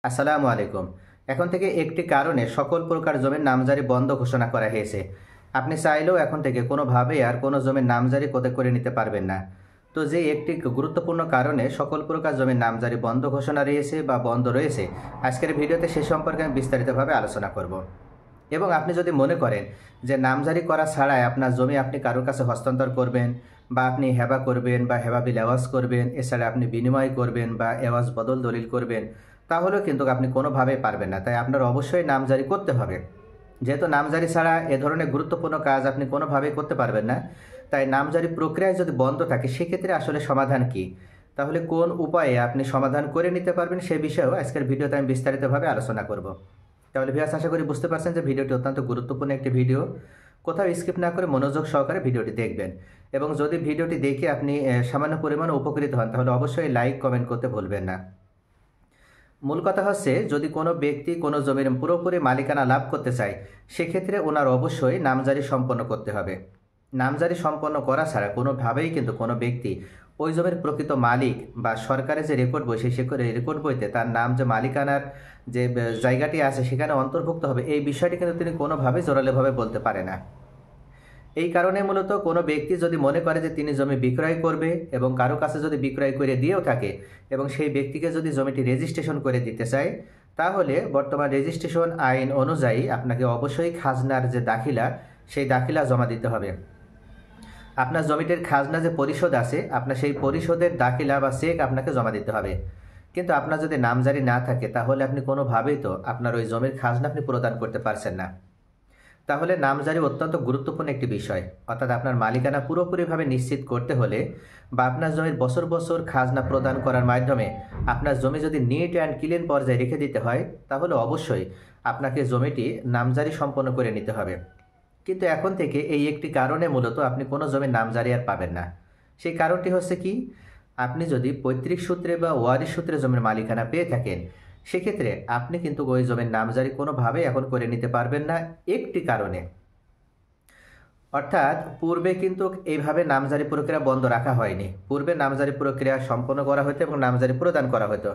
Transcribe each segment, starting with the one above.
আসসালামু আলাইকুম। এখন থেকে একটি কারণে সকল প্রকার জমির নামজারি বন্ধ ঘোষণা করা হয়েছে। আপনি চাইলেও এখন থেকে কোনোভাবেই আর কোনো জমির নামজারি করে নিতে পারবেন না। তো যে একটি গুরুত্বপূর্ণ কারণে সকল প্রকার জমির নামজারি বন্ধ ঘোষণা রয়েছে বা বন্ধ রয়েছে, আজকের ভিডিওতে সে সম্পর্কে আমি বিস্তারিতভাবে আলোচনা করব। এবং আপনি যদি মনে করেন যে নামজারি করা ছাড়াই আপনার জমি আপনি কারোর কাছে হস্তান্তর করবেন, বা আপনি হেবা করবেন বা হেবা বিল এওয়াজ করবেন, এছাড়া আপনি বিনিময় করবেন বা এওয়াজ বদল দলিল করবেন, তাহলেও কিন্তু আপনি কোনোভাবেই পারবেন না। তাই আপনার অবশ্যই নামজারি করতে হবে। যেহেতু নামজারি ছাড়া এ ধরনের গুরুত্বপূর্ণ কাজ আপনি কোনোভাবেই করতে পারবেন না, তাই নামজারি প্রক্রিয়ায় যদি বন্ধ থাকে সেক্ষেত্রে আসলে সমাধান কি, তাহলে কোন উপায়ে আপনি সমাধান করে নিতে পারবেন সে বিষয়েও আজকের ভিডিওতে আমি বিস্তারিতভাবে আলোচনা করব। তাহলে ভিউয়ার্স, আশা করি বুঝতে পারছেন যে ভিডিওটি অত্যন্ত গুরুত্বপূর্ণ একটি ভিডিও। কোথাও স্কিপ না করে মনোযোগ সহকারে ভিডিওটি দেখবেন। এবং যদি ভিডিওটি দেখে আপনি সামান্য পরিমাণে উপকৃত হন, তাহলে অবশ্যই লাইক কমেন্ট করতে ভুলবেন না। মূল কথা হচ্ছে, যদি কোনো ব্যক্তি কোনো জমির পুরোপুরি মালিকানা লাভ করতে চায়, সেক্ষেত্রে ওনার অবশ্যই নামজারি সম্পন্ন করতে হবে। নামজারি সম্পন্ন করা ছাড়া কোনোভাবেই কিন্তু কোনো ব্যক্তি ওই জমির প্রকৃত মালিক বা সরকারের যে রেকর্ড বই, সেই রেকর্ড বইতে তার নাম যে মালিকানার যে জায়গাটি আছে সেখানে অন্তর্ভুক্ত হবে, এই বিষয়টি কিন্তু তিনি কোনোভাবেই জোরালোভাবে বলতে পারে না। এই কারণে মূলত কোনো ব্যক্তি যদি মনে করে যে তিনি জমি বিক্রয় করবে এবং কারো কাছে যদি বিক্রয় করে দিয়েও থাকে এবং সেই ব্যক্তিকে যদি জমিটি রেজিস্ট্রেশন করে দিতে চায়, তাহলে বর্তমান রেজিস্ট্রেশন আইন অনুযায়ী আপনাকে অবশ্যই খাজনার যে দাখিলা, সেই দাখিলা জমা দিতে হবে। আপনার জমিটির খাজনা যে পরিশোধ আছে, আপনার সেই পরিশোধের দাখিলা বা চেক আপনাকে জমা দিতে হবে। কিন্তু আপনার যদি নামজারি না থাকে, তাহলে আপনি কোনোভাবেই তো আপনার ওই জমির খাজনা আপনি প্রদান করতে পারছেন না। তাহলে নামজারি অত্যন্ত গুরুত্বপূর্ণ একটি বিষয়। অর্থাৎ আপনার মালিকানা পুরোপুরিভাবে নিশ্চিত করতে হলে বা আপনার জমির বছর বছর খাজনা প্রদান করার মাধ্যমে আপনার জমি যদি নিট অ্যান্ড ক্লিন পর্যায়ে রেখে দিতে হয়, তাহলে অবশ্যই আপনাকে জমিটি নামজারি সম্পন্ন করে নিতে হবে। কিন্তু এখন থেকে এই একটি কারণে মূলত আপনি কোনো জমির নামজারি আর পাবেন না। সেই কারণটি হচ্ছে কি, আপনি যদি পৈতৃক সূত্রে বা ওয়ারিশ সূত্রে জমির মালিকানা পেয়ে থাকেন, সেক্ষেত্রে আপনি কিন্তু ওই জমির নামজারি কোনোভাবেই এখন করে নিতে পারবেন না একটি কারণে। অর্থাৎ পূর্বে কিন্তু এইভাবে নামজারি প্রক্রিয়া বন্ধ রাখা হয়নি। পূর্বে নামজারি প্রক্রিয়া সম্পন্ন করা হতো এবং নামজারি প্রদান করা হতো।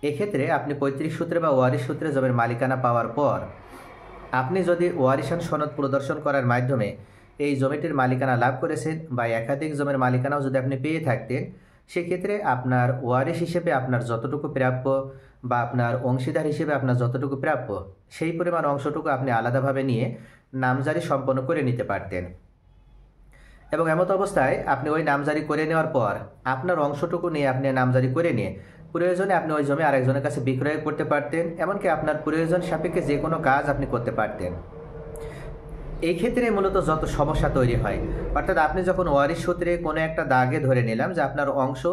এক্ষেত্রে আপনি পৈতৃক সূত্রে বা ওয়ারিশ সূত্রে জমির মালিকানা পাওয়ার পর আপনি যদি ওয়ারিশান সনদ প্রদর্শন করার মাধ্যমে এই জমিটির মালিকানা লাভ করেছেন বা একাধিক জমির মালিকানাও যদি আপনি পেয়ে থাকতেন, সেক্ষেত্রে আপনার ওয়ারিশ হিসেবে আপনার যতটুকু প্রাপ্য বা আপনার অংশীদার হিসেবে আপনার যতটুকু প্রাপ্য, সেই পরিমাণ অংশটুকু আপনি আলাদাভাবে নিয়ে নামজারি সম্পন্ন করে নিতে পারতেন। এবং এমত অবস্থায় আপনি ওই নামজারি করে নেওয়ার পর আপনার অংশটুকু নিয়ে আপনি নামজারি করে নিয়ে প্রয়োজনে আপনি ওই জমি আরেকজনের কাছে বিক্রয় করতে পারতেন, এমনকি আপনার প্রয়োজন সাপেক্ষে যে কোনো কাজ আপনি করতে পারতেন। এই ক্ষেত্রে মূলত যত সমস্যা তৈরি হয়, অর্থাৎ আপনি যখন ওয়ারিশ সূত্রে কোনো একটা দাগে ধরে নিলাম যে আপনার অংশ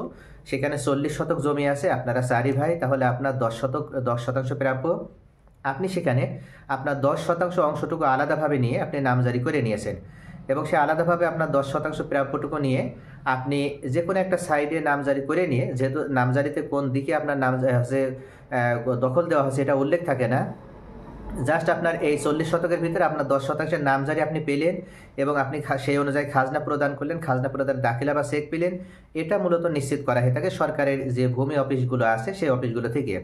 সেখানে 40 শতক জমি আছে, আপনারা 4 ভাই, তাহলে আপনার 10 শতাংশ প্রাপ্য। আপনি সেখানে আপনার 10 শতাংশ অংশটুকু আলাদাভাবে নিয়ে আপনি নামজারি করে নিয়েছেন এবং সে আলাদাভাবে আপনার 10 শতাংশ প্রাপ্যটুকু নিয়ে আপনি যে কোনো একটা সাইডে নামজারি করে নিয়ে, যেহেতু নামজারিতে কোন দিকে আপনার নাম হচ্ছে দখল দেওয়া হচ্ছে এটা উল্লেখ থাকে না, জাস্ট আপনার এই 40 শতকের ভিতরে আপনার 10 শতাংশের নামজারি আপনি পেলেন এবং আপনি সেই অনুযায়ী খাজনা প্রদান করলেন, খাজনা প্রদান দাখিলা বা চেক পেলেন। এটা মূলত নিশ্চিত করা হয়ে থাকে সরকারের যে ভূমি অফিসগুলো আছে সেই অফিসগুলো থেকে।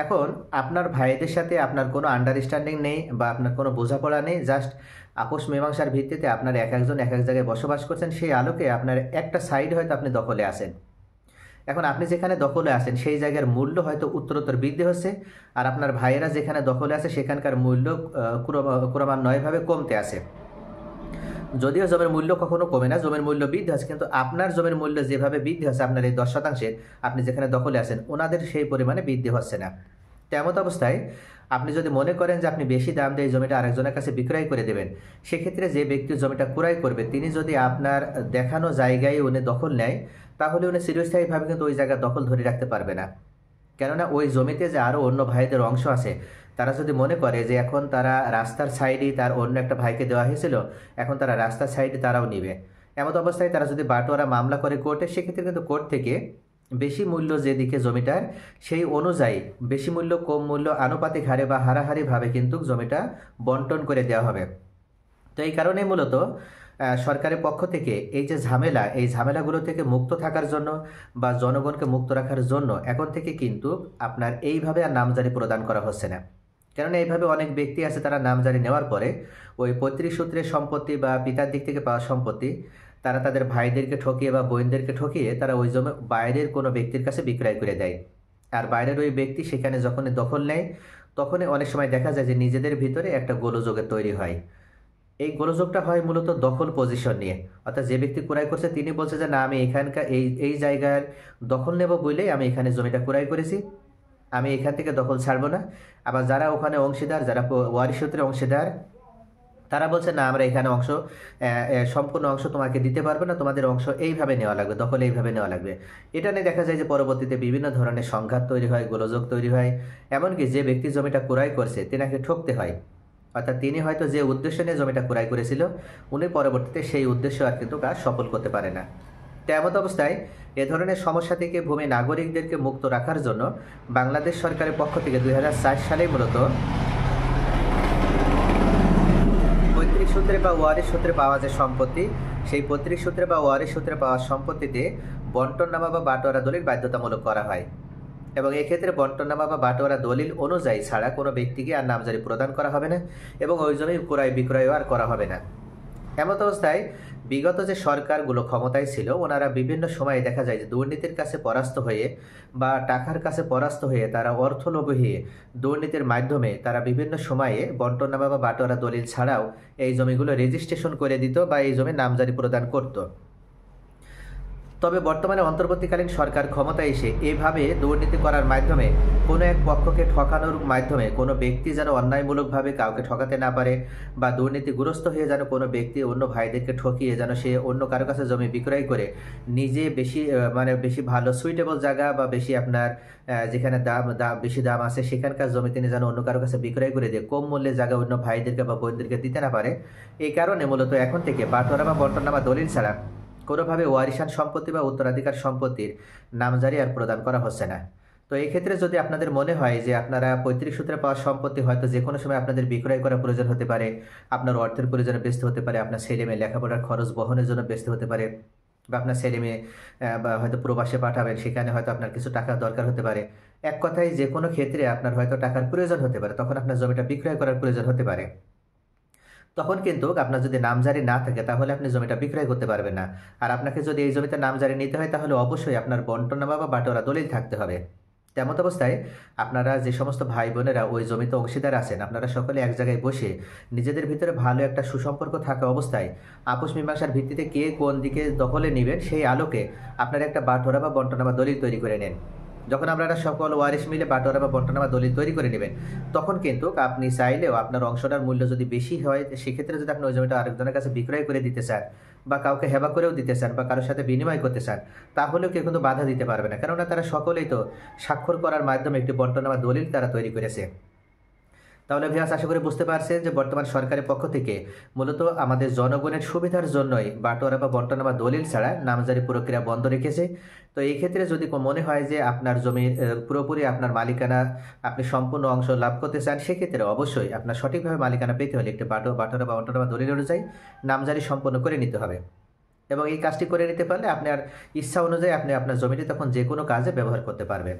এখন আপনার ভাইদের সাথে আপনার কোনো আন্ডারস্ট্যান্ডিং নেই বা আপনার কোনো বোঝাপড়া নেই, জাস্ট আপোষ মীমাংসার ভিত্তিতে আপনার এক একজন এক এক জায়গায় বসবাস করছেন, সেই আলোকে আপনার একটা সাইড হয়তো আপনি দখলে আছেন। এখন আপনি যেখানে দখলে আছেন সেই জায়গার মূল্য হয়তো উত্তরোত্তর বৃদ্ধি হচ্ছে, আর আপনার ভাইয়েরা যেখানে দখলে আছে সেখানকার মূল্য ক্রমান্বয়ভাবে কমতে আছে। যদিও জমির মূল্য কখনো কমে না, জমির মূল্য বৃদ্ধি হচ্ছে, কিন্তু আপনার জমির মূল্য যেভাবে বৃদ্ধি হচ্ছে আপনার এই 10 শতাংশের, আপনি যেখানে দখলে আছেন ওনাদের সেই পরিমাণে বৃদ্ধি হচ্ছে না। তেমত অবস্থায় আপনি যদি মনে করেন যে আপনি বেশি দাম দিয়ে জমিটা আরেকজনের কাছে বিক্রয় করে দেবেন, সেক্ষেত্রে যে ব্যক্তি জমিটা ক্রয় করবে তিনি যদি আপনার দেখানো জায়গায় উনি দখল নেয়, তাহলে উনি চিরস্থায়ীভাবে কিন্তু ওই জায়গার দখল ধরে রাখতে পারবে না। কেননা ওই জমিতে যে আরও অন্য ভাইদের অংশ আছে, তারা যদি মনে করে যে এখন তারা রাস্তার সাইডেই তার অন্য একটা ভাইকে দেওয়া হয়েছিল, এখন তারা রাস্তার সাইডে তারাও নিবে, এমত অবস্থায় তারা যদি বাটোয়ারা মামলা করে কোর্টে, সেক্ষেত্রে কিন্তু কোর্ট থেকে বেশি মূল্য যেদিকে জমিটার, সেই অনুযায়ী বেশি মূল্য কম মূল্য আনুপাতিক হারে বা হারাহারিভাবে কিন্তু জমিটা বন্টন করে দেওয়া হবে। তো এই কারণে মূলত সরকারের পক্ষ থেকে এই যে ঝামেলা, এই ঝামেলাগুলো থেকে মুক্ত থাকার জন্য বা জনগণকে মুক্ত রাখার জন্য এখন থেকে কিন্তু আপনার এইভাবে আর নামজারি প্রদান করা হচ্ছে না। কেননা এইভাবে অনেক ব্যক্তি আছে, তারা নামজারি নেওয়ার পরে ওই পৈতৃক সূত্রের সম্পত্তি বা পিতার দিক থেকে পাওয়া সম্পত্তি তারা তাদের ভাইদেরকে ঠকিয়ে বা বোনদেরকে ঠকিয়ে তারা ওই জমি বাইরের কোনো ব্যক্তির কাছে বিক্রয় করে দেয়। আর বাইরের ওই ব্যক্তি সেখানে যখনই দখল নেয়, তখনই অনেক সময় দেখা যায় যে নিজেদের ভিতরে একটা গোলযোগের তৈরি হয়। এই গোলযোগটা হয় মূলত দখল পজিশন নিয়ে। অর্থাৎ যে ব্যক্তি ক্রয় করছে তিনি বলছে যে না, আমি এখানকার এই এই জায়গার দখল নেব বলেই আমি এখানে জমিটা ক্রয় করেছি, আমি এখান থেকে দখল ছাড়বো না। আবার যারা ওখানে অংশীদার, যারা ওয়ারিশ সূত্রে অংশীদার, তারা বলছে না, আমরা এখানে অংশ সম্পূর্ণ অংশ তোমাকে দিতে পারবো না, তোমাদের অংশ এইভাবে নেওয়া লাগবে, দখল এইভাবে নেওয়া লাগবে। এটা নিয়ে দেখা যায় যে পরবর্তীতে বিভিন্ন ধরনের সংঘাত তৈরি হয়, গোলযোগ তৈরি হয়। এমনকি যে ব্যক্তি জমিটা ক্রয় করছে তেনাকে ঠকতে হয়। অর্থাৎ তিনি হয়তো যে উদ্দেশ্য নিয়ে জমিটা ক্রয় করেছিল, উনি পরবর্তীতে সেই উদ্দেশ্য আর কিন্তু কাজ সফল করতে পারে না। তো এমত অবস্থায় এ ধরনের সমস্যা থেকে ভূমি নাগরিকদেরকে মুক্ত রাখার জন্য বাংলাদেশ সরকারের পক্ষ থেকে 2004 সালেই মূলত পৈতৃক সূত্রে বা ওয়ারিশ সূত্রে পাওয়া যে সম্পত্তি, সেই পৈতৃক সূত্রে বা ওয়ারিশ সূত্রে পাওয়া সম্পত্তিতে বন্টননামা বা বাটোয়ারা দলিল বাধ্যতামূলক করা হয়। এবং এক্ষেত্রে বন্টননামা বা বাটোয়ারা দলিল অনুযায়ী ছাড়া কোনো ব্যক্তিকে আর নামজারি প্রদান করা হবে না এবং ওই জমি ক্রয় বিক্রয়ও আর করা হবে না। এমত অবস্থায় বিগত যে সরকারগুলো ক্ষমতায় ছিল, ওনারা বিভিন্ন সময়ে দেখা যায় যে দুর্নীতির কাছে পরাস্ত হয়ে বা টাকার কাছে পরাস্ত হয়ে তারা অর্থলোভী হয়ে দুর্নীতির মাধ্যমে তারা বিভিন্ন সময়ে বন্টননামা বা বাটোয়ারা দলিল ছাড়াও এই জমিগুলো রেজিস্ট্রেশন করে দিত বা এই জমি নামজারি প্রদান করত। তবে বর্তমানে অন্তর্বর্তীকালীন সরকার ক্ষমতায় এসে এভাবে দুর্নীতি করার মাধ্যমে কোনো এক পক্ষকে ঠকানোর মাধ্যমে কোনো ব্যক্তি যেন অন্যায়মূলকভাবে কাউকে ঠকাতে না পারে বা দুর্নীতিগ্রস্ত হয়ে যেন কোনো ব্যক্তি অন্য ভাইদেরকে ঠকিয়ে যেন সে অন্য কারো কাছে জমি বিক্রয় করে নিজে বেশি বেশি ভালো সুইটেবল জায়গা বা বেশি আপনার যেখানে বেশি দাম আছে সেখানকার জমি তিনি যেন অন্য কারো কাছে বিক্রয় করে দিয়ে কম মূল্যে জায়গা অন্য ভাইদেরকে বা বোনদেরকে দিতে না পারে। এই কারণে মূলত এখন থেকে বাটোয়ারা বা বন্টননামা দলিল ছাড়া কোনোভাবে ওয়ারিশান সম্পত্তি বা উত্তরাধিকার সম্পত্তির নামজারি আর প্রদান করা হচ্ছে না। তো এই ক্ষেত্রে যদি আপনাদের মনে হয় যে আপনারা পৈতৃক সূত্রে পাওয়া সম্পত্তি হয়তো যে কোনো সময় আপনাদের বিক্রয় করা প্রয়োজন হতে পারে, আপনার অর্থের প্রয়োজনে ব্যস্ত হতে পারে, আপনার ছেলে মেয়ে লেখাপড়ার খরচ বহনের জন্য ব্যস্ত হতে পারে, বা আপনার ছেলে মেয়ে বা হয়তো প্রবাসে পাঠাবেন, সেখানে হয়তো আপনার কিছু টাকা দরকার হতে পারে। এক কথায় যে কোনো ক্ষেত্রে আপনার হয়তো টাকার প্রয়োজন হতে পারে, তখন আপনার জমিটা বিক্রয় করার প্রয়োজন হতে পারে। তখন কিন্তু আপনার যদি নামজারি না থাকে তাহলে আপনি জমিটা বিক্রয় করতে পারবেন না। আর আপনাকে যদি এই জমিতে নামজারি নিতে হয় তাহলে অবশ্যই আপনার বন্টননামা বা বাটোয়ারা দলিল থাকতে হবে। তেমত অবস্থায় আপনারা যে সমস্ত ভাই বোনেরা ওই জমিতে অংশীদার আছেন, আপনারা সকলে এক জায়গায় বসে নিজেদের ভিতরে ভালো একটা সুসম্পর্ক থাকা অবস্থায় আপোষ মীমাংসার ভিত্তিতে কে কোন দিকে দখলে নেবেন সেই আলোকে আপনারা একটা বাটোয়ারা বা বন্টননামা দলিল তৈরি করে নেন। যখন আপনারা সকল ওয়ারিশ মিলে বাটোয়ারা বা বন্টননামা দলিল তৈরি করে নেবেন, তখন কিন্তু আপনি চাইলেও আপনার অংশটার মূল্য যদি বেশি হয়, সেক্ষেত্রে যদি আপনি ওই জমিটা আরেকজনের কাছে বিক্রয় করে দিতে চান বা কাউকে হেবা করেও দিতে চান বা কারোর সাথে বিনিময় করতে চান, তাহলেও কেউ কিন্তু বাধা দিতে পারবে না, কেননা তারা সকলেই তো স্বাক্ষর করার মাধ্যমে একটি বন্টননামা দলিল তারা তৈরি করেছে। তাহলে ভিউয়ার্স, আশা করি বুঝতে পারছেন যে বর্তমান সরকারের পক্ষ থেকে মূলত আমাদের জনগণের সুবিধার জন্যই বাটোয়ারা বা বন্টননামা দলিল ছাড়া নামজারি প্রক্রিয়া বন্ধ রেখেছে। তো এই ক্ষেত্রে যদি মনে হয় যে আপনার জমির পুরোপুরি আপনার মালিকানা আপনি সম্পূর্ণ অংশ লাভ করতে চান, সেক্ষেত্রে অবশ্যই আপনার সঠিকভাবে মালিকানা পেতে হলে একটি বাটোয়ারা বা বন্টননামা দলিল অনুযায়ী নামজারি সম্পন্ন করে নিতে হবে। এবং এই কাজটি করে নিতে পারলে আপনার ইচ্ছা অনুযায়ী আপনি আপনার জমিটি তখন যে কোনো কাজে ব্যবহার করতে পারবেন।